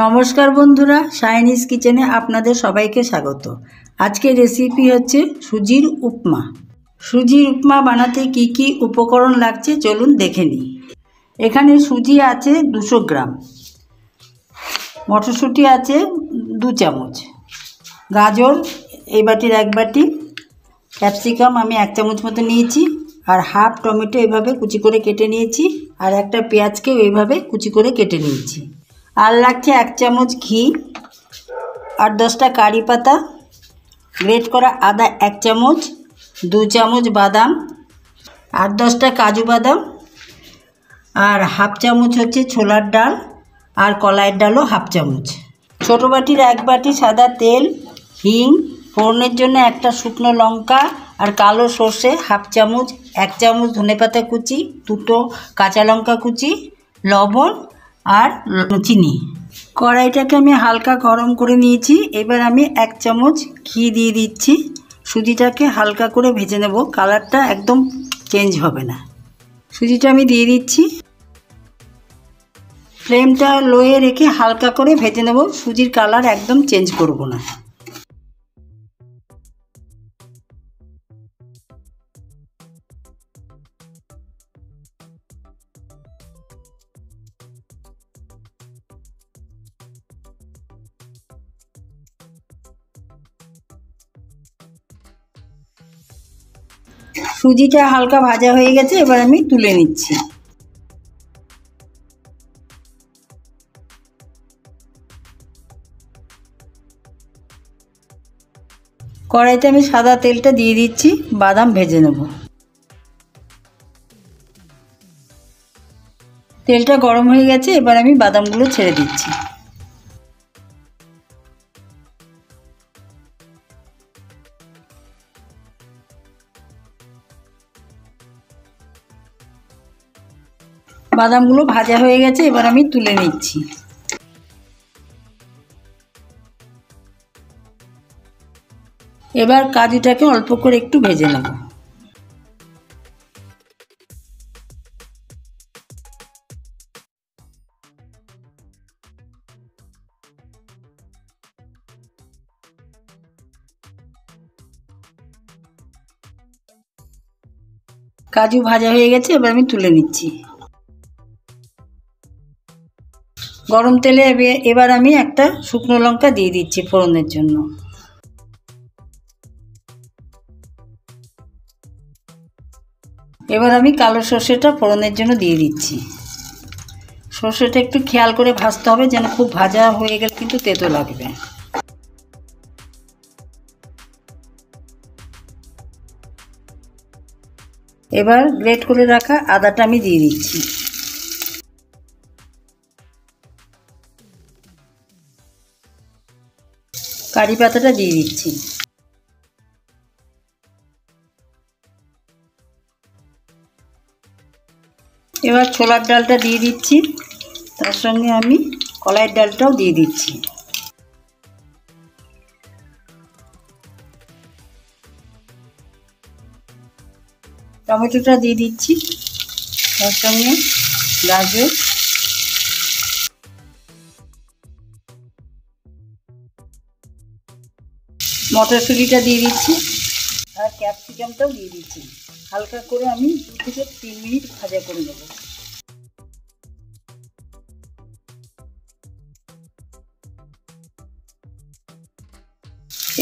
নমস্কার বন্ধুরা, শাইনিজ কিচেনে আপনাদের সবাইকে স্বাগত। আজকের রেসিপি হচ্ছে সুজির উপমা। সুজির উপমা বানাতে কি কি উপকরণ লাগছে চলুন দেখে নিই। এখানে সুজি আছে 200 গ্রাম, মটরশুঁটি আছে 2 চামচ, গাজর এই বাটির 1 বাটি, ক্যাপসিকাম আমি 1 চামচ মতো নিয়েছি, আর হাফ টমেটো এইভাবে কুচি করে কেটে নিয়েছি, আর একটা পেঁয়াজকেও এইভাবে কুচি করে কেটে নিয়েছি। আর লাগছে 1 চামচ ঘি, আর 10টা কারি পাতা, গ্রেট করা আদা 1 চামচ, 2 চামচ বাদাম, আর 10টা কাজু বাদাম, আর হাফ চামচ হচ্ছে ছোলার ডাল, আর কলাইয়ের ডালও হাফ চামচ। ছোটো বাটির 1 বাটি সাদা তেল, হিং, ফোড়নের জন্য একটা শুকনো লঙ্কা, আর কালো সর্ষে হাফ চামচ, 1 চামচ ধনেপাতা কুচি, 2টো কাঁচা লঙ্কা কুচি, লবণ আর চিনি। কড়াইটাকে আমি হালকা গরম করে নিয়েছি। এবার আমি 1 চামচ ঘি দিয়ে দিচ্ছি। সুজিটাকে হালকা করে ভেজে নেব, কালারটা একদম চেঞ্জ হবে না। সুজিটা আমি দিয়ে দিচ্ছি। ফ্লেমটা লোয়ে রেখে হালকা করে ভেজে নেব, সুজির কালার একদম চেঞ্জ করব না। সুজিটা হালকা ভাজা হয়ে গেছে, এবার আমি তুলে নিচ্ছি। কড়াইতে আমি সাদা তেলটা দিয়ে দিচ্ছি, বাদাম ভেজে নেব। তেলটা গরম হয়ে গেছে, এবার আমি বাদামগুলো ছেড়ে দিচ্ছি। বাদামগুলো ভাজা হয়ে গেছে, এবার আমি তুলে নিচ্ছি। এবার কাজুটাকে অল্প করে একটু ভেজে নেব। কাজু ভাজা হয়ে গেছে, এবার আমি তুলে নিচ্ছি। গরম তেলে এবার আমি একটা শুকনো লঙ্কা দিয়ে দিচ্ছি ফোড়নের জন্য। এবার আমি কালো সর্ষেটা ফোড়নের জন্য দিয়ে দিচ্ছি। সর্ষেটা একটু খেয়াল করে ভাজতে হবে, যেন খুব ভাজা হয়ে গেলে কিন্তু তেতো লাগবে। এবার গ্রেট করে রাখা আদাটা আমি দিয়ে দিচ্ছি। কারি পাতাটা দিয়ে দিচ্ছি। এবার ছোলার ডালটা দিয়ে দিচ্ছি, তার সঙ্গে আমি কলাইয়ের ডালটাও দিয়ে দিচ্ছি। টমেটোটা দিয়ে দিচ্ছি, তার সঙ্গে গাজর, মটরশুঁটিটা দিয়ে দিচ্ছি, আর ক্যাপসিকামটাও দিয়ে দিচ্ছি। হালকা করে আমি 2 থেকে 3 মিনিট ভাজা করে নেব।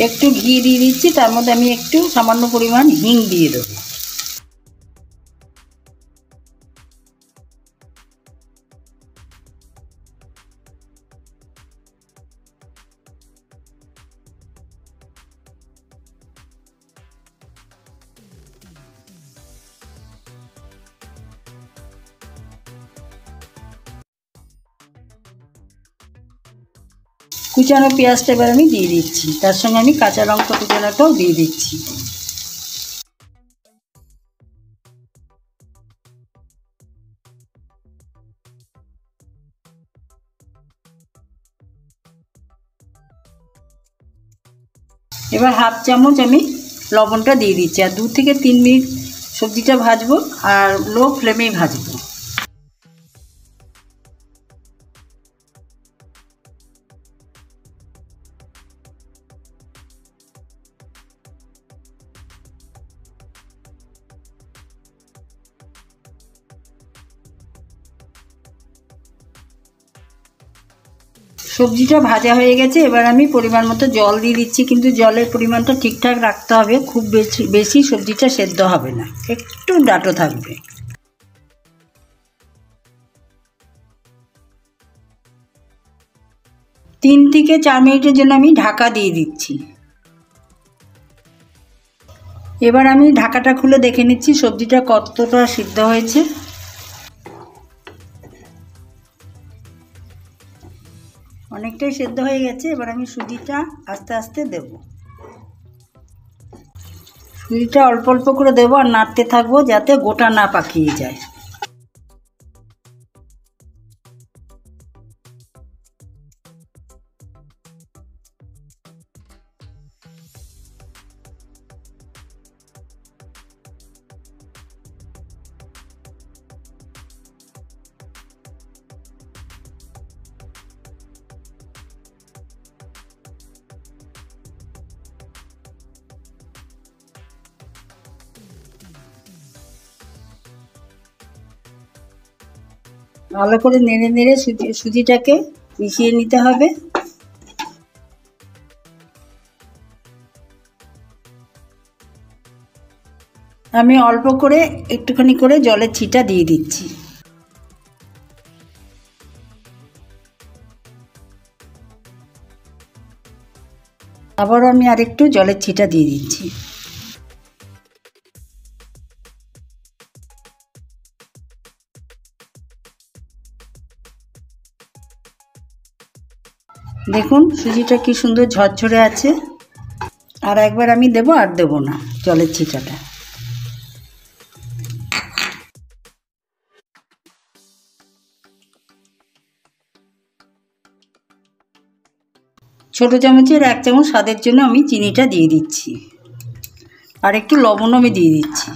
একটু ঘি দিয়ে দিচ্ছি, তার মধ্যে আমি একটু সামান্য পরিমাণ হিং দিয়ে দেবো। কুচানো পেঁয়াজটা এবার আমি দিয়ে দিচ্ছি, তার সঙ্গে আমি কাঁচা লঙ্কা কুচানোটাও দিয়ে দিচ্ছি। এবার হাফ চামচ আমি লবণটা দিয়ে দিচ্ছি, আর 2 থেকে 3 মিনিট সবজিটা ভাজবো, আর লো ফ্লেমেই ভাজবো। সবজিটা ভাজা হয়ে গেছে, এবার আমি পরিমাণ মতো জল দিয়ে দিচ্ছি, কিন্তু জলের পরিমাণটা ঠিকঠাক রাখতে হবে, খুব বেশি সবজিটা সেদ্ধ হবে না, একটু ডাঁটো থাকবে। তিন থেকে 4 মিনিটের জন্য আমি ঢাকা দিয়ে দিচ্ছি। এবার আমি ঢাকাটা খুলে দেখে নিচ্ছি সবজিটা কতটা সিদ্ধ হয়েছে। অনেকটাই সেদ্ধ হয়ে গেছে। এবার আমি সুজিটা আস্তে আস্তে দেব। সুজিটা অল্প অল্প করে দেবো আর নাড়তে থাকবো যাতে গোটা না পাকিয়ে যায়। ভালো করে নেড়ে নেড়ে সুজিটাকে মিশিয়ে নিতে হবে। আমি অল্প করে একটুখানি করে জলের ছিটা দিয়ে দিচ্ছি। আবারও আমি আরেকটু জলের ছিটা দিয়ে দিচ্ছি। দেখুন সুজিটা কি সুন্দর ঝরঝরে আছে। আর একবার আমি দেবো, আর দেবো না জলের ছিটাটা। ছোটো চামচের 1 চামচ স্বাদের জন্য আমি চিনিটা দিয়ে দিচ্ছি, আর একটু লবণ আমি দিয়ে দিচ্ছি।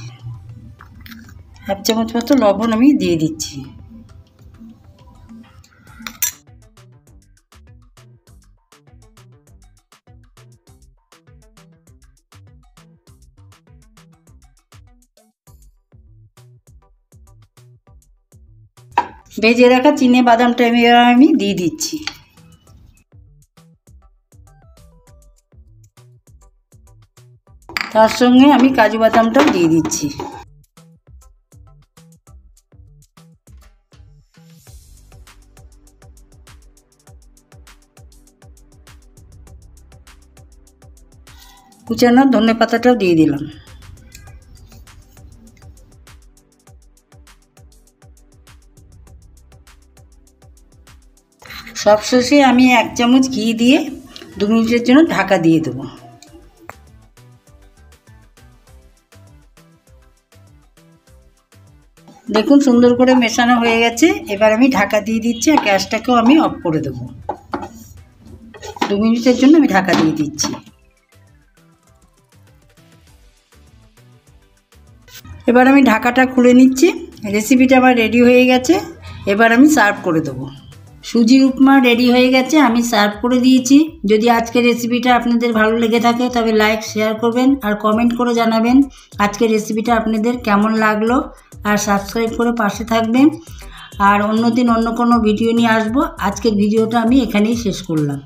1 চামচ মতো লবণ আমি দিয়ে দিচ্ছি। ভেজে রাখা চিনে বাদামটা আমি দিয়ে দিচ্ছি। তার সঙ্গে আমি কাজু বাদামটাও দিয়ে দিচ্ছি। কুচানো ধনেপাতাটাও দিয়ে দিলাম। সবশেষে আমি 1 চামচ ঘি দিয়ে 2 মিনিটের জন্য ঢাকা দিয়ে দেবো। দেখুন সুন্দর করে মেশানো হয়ে গেছে। এবার আমি ঢাকা দিয়ে দিচ্ছি আর গ্যাসটাকেও আমি অফ করে দেবো। 2 মিনিটের জন্য আমি ঢাকা দিয়ে দিচ্ছি। এবার আমি ঢাকাটা খুলে নিচ্ছি। রেসিপিটা আমার রেডি হয়ে গেছে। এবার আমি সার্ভ করে দেবো। সুজির উপমা রেডি হয়ে গেছে, আমি সার্ভ করে দিয়েছি। যদি আজকের রেসিপিটা আপনাদের ভালো লেগে থাকে তবে লাইক শেয়ার করবেন আর কমেন্ট করে জানাবেন আজকের রেসিপিটা আপনাদের কেমন লাগলো। আর সাবস্ক্রাইব করে পাশে থাকবেন। আর অন্য দিন অন্য কোনো ভিডিও নিয়ে আসবো। আজকের ভিডিওটা আমি এখানেই শেষ করলাম।